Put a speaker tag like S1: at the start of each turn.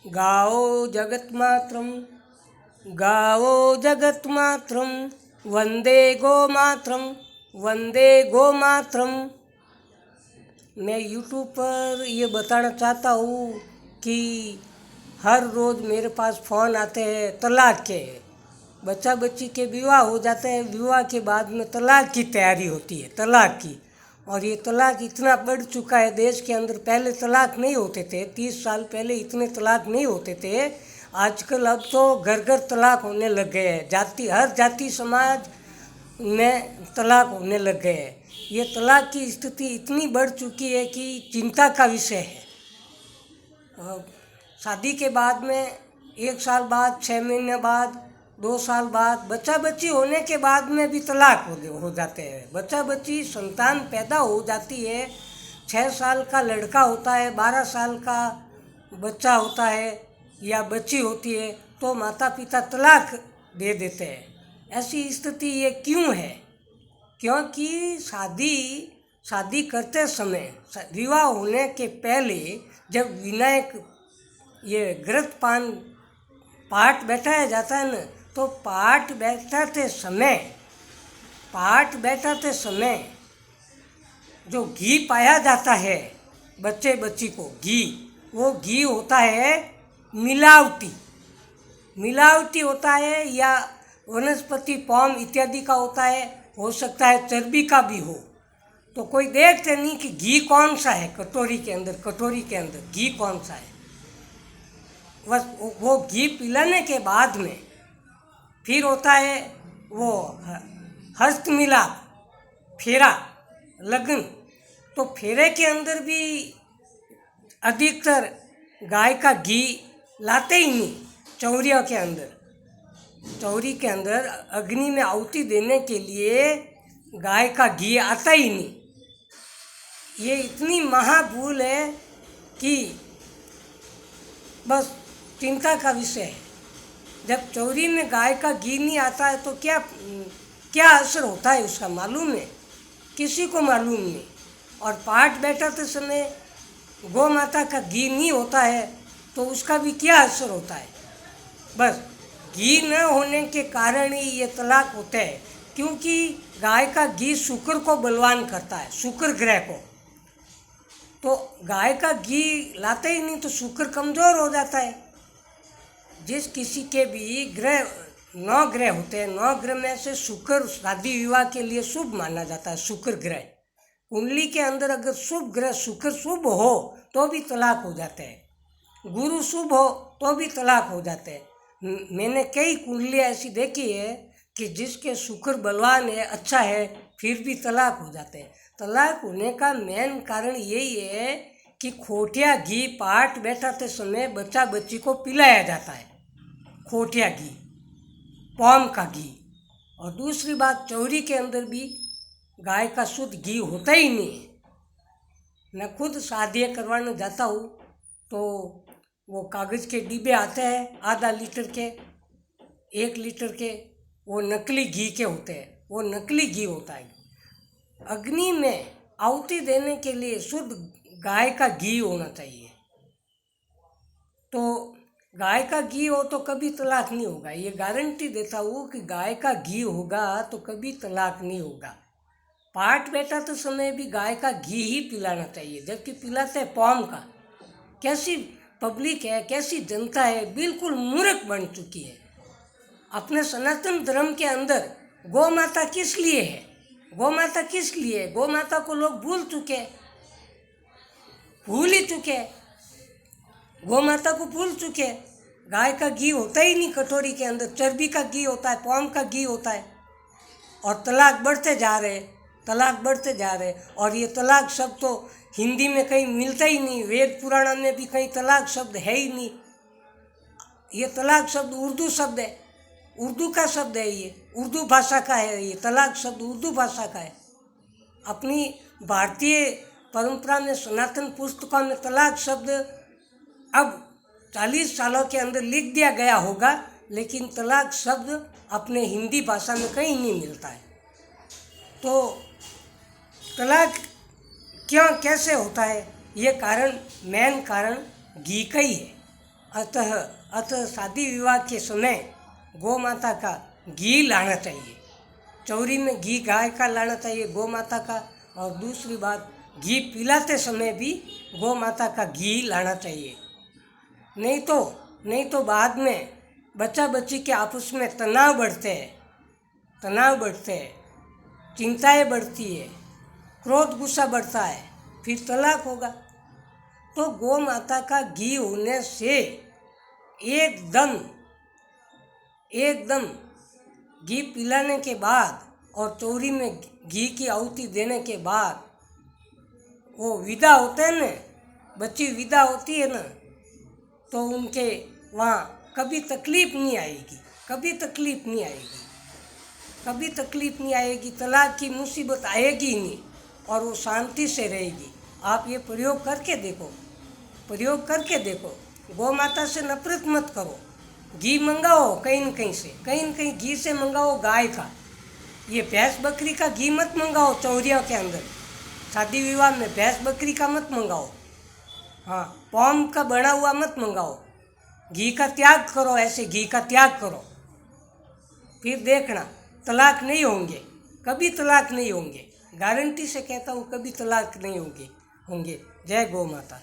S1: गावो जगत्मात्रं गावो जगत्मात्रं वंदे गोमात्रं वंदे गोमात्रं। मैं यूट्यूब पर ये बताना चाहता हूँ कि हर रोज़ मेरे पास फ़ोन आते हैं तलाक के। बच्चा बच्ची के विवाह हो जाते हैं, विवाह के बाद में तलाक की तैयारी होती है, तलाक की। और ये तलाक इतना बढ़ चुका है देश के अंदर। पहले तलाक नहीं होते थे, 30 साल पहले इतने तलाक नहीं होते थे। आजकल अब तो घर घर तलाक होने लग गए हैं। हर जाति समाज में तलाक होने लग गए हैं। ये तलाक की स्थिति इतनी बढ़ चुकी है कि चिंता का विषय है। शादी के बाद में 1 साल बाद, 6 महीने बाद, 2 साल बाद, बच्चा बच्ची होने के बाद में भी तलाक हो जाते हैं। बच्चा बच्ची संतान पैदा हो जाती है, 6 साल का लड़का होता है, 12 साल का बच्चा होता है या बच्ची होती है, तो माता पिता तलाक दे देते हैं। ऐसी स्थिति ये क्यों है? क्योंकि शादी करते समय, विवाह होने के पहले जब विनायक ये घृत पान पाठ बैठाया जाता है न, तो पाठ बैठाते समय जो घी पाया जाता है बच्चे बच्ची को, वो घी होता है मिलावटी होता है, या वनस्पति पॉम इत्यादि का होता है, हो सकता है चर्बी का भी हो। तो कोई देखते नहीं कि घी कौन सा है कटोरी के अंदर घी कौन सा है। बस वो घी पिलाने के बाद में फिर होता है वो हस्त मिलाप, फेरा, लगन। तो फेरे के अंदर भी अधिकतर गाय का घी लाते ही नहीं। चौरी के अंदर अग्नि में आहुति देने के लिए गाय का घी आता ही नहीं। ये इतनी महाभूल है कि बस चिंता का विषय है। जब चौरी में गाय का घी नहीं आता है तो क्या असर होता है उसका मालूम है? किसी को मालूम नहीं। और पाठ बैठाते समय गौ माता का घी नहीं होता है तो उसका भी क्या असर होता है? बस घी न होने के कारण ही ये तलाक होते हैं। क्योंकि गाय का घी शुक्र को बलवान करता है, शुक्र ग्रह को। तो गाय का घी लाते ही नहीं तो शुक्र कमज़ोर हो जाता है। जिस किसी के भी 9 ग्रह होते हैं, 9 ग्रह में से शुक्र शादी विवाह के लिए शुभ माना जाता है। शुक्र ग्रह कुंडली के अंदर अगर शुभ ग्रह शुक्र शुभ हो तो भी तलाक हो जाते हैं। गुरु शुभ हो तो भी तलाक हो जाते हैं। मैंने कई कुंडलियाँ ऐसी देखी है कि जिसके शुक्र बलवान है, अच्छा है, फिर भी तलाक हो जाते हैं। तलाक होने का मेन कारण यही है कि खोटिया घी पाठ बैठाते समय बच्चा बच्ची को पिलाया जाता है, खोटिया घी, पॉम का घी। और दूसरी बात, चौरी के अंदर भी गाय का शुद्ध घी होता ही नहीं है। मैं खुद शादियाँ करवाने जाता हूँ तो वो कागज़ के डिब्बे आते हैं, आधा लीटर के, 1 लीटर के, वो नकली घी के होते हैं। वो नकली घी होता है। अग्नि में आहुति देने के लिए शुद्ध गाय का घी होना चाहिए। तो गाय का घी हो तो कभी तलाक नहीं होगा। ये गारंटी देता हूँ कि गाय का घी होगा तो कभी तलाक नहीं होगा। पाठ बैठाते समय भी गाय का घी ही पिलाना चाहिए, जबकि पिलाते हैं पॉम का। कैसी पब्लिक है, कैसी जनता है, बिल्कुल मूर्ख बन चुकी है। अपने सनातन धर्म के अंदर गौ माता किस लिए है? गौ माता को लोग भूल ही चुके। गौ माता को भूल चुके। गाय का घी होता ही नहीं कटोरी के अंदर, चर्बी का घी होता है, पॉम का घी होता है। और तलाक बढ़ते जा रहे। और ये तलाक शब्द तो हिंदी में कहीं मिलता ही नहीं, वेद पुराण में भी कहीं तलाक शब्द है ही नहीं। ये तलाक शब्द उर्दू शब्द है, उर्दू का शब्द है, ये उर्दू भाषा का है। ये तलाक शब्द उर्दू भाषा का है। अपनी भारतीय परंपरा में, सनातन पुस्तकों में तलाक शब्द अब 40 सालों के अंदर लिख दिया गया होगा, लेकिन तलाक शब्द अपने हिंदी भाषा में कहीं नहीं मिलता है। तो तलाक कैसे होता है? ये मेन कारण घी का ही है। अतः शादी विवाह के समय गौ माता का घी लाना चाहिए। चौरी में घी गाय का लाना चाहिए, गौ माता का। और दूसरी बात, घी पिलाते समय भी गौ माता का घी लाना चाहिए। नहीं तो बाद में बच्चा बच्ची के आपस में तनाव बढ़ते हैं, चिंताएं बढ़ती है, क्रोध गुस्सा बढ़ता है, फिर तलाक होगा। तो गौ माता का घी होने से एकदम घी पिलाने के बाद और चौरी में घी की आहुति देने के बाद वो विदा होते हैं ना, बच्ची विदा होती है ना, तो उनके वहाँ कभी तकलीफ नहीं आएगी, तलाक की मुसीबत आएगी ही नहीं, और वो शांति से रहेगी। आप ये प्रयोग करके देखो। गौ माता से नफरत मत करो। घी मंगाओ कहीं न कहीं घी से मंगाओ गाय का। ये भैंस बकरी का घी मत मंगाओ चौरिया के अंदर, शादी विवाह में भैंस बकरी का मत मंगाओ। हाँ, पॉम का बना हुआ मत मंगाओ। घी का त्याग करो, ऐसे घी का त्याग करो, फिर देखना तलाक नहीं होंगे, कभी तलाक नहीं होंगे। गारंटी से कहता हूँ, कभी तलाक नहीं होंगे। जय गौ माता।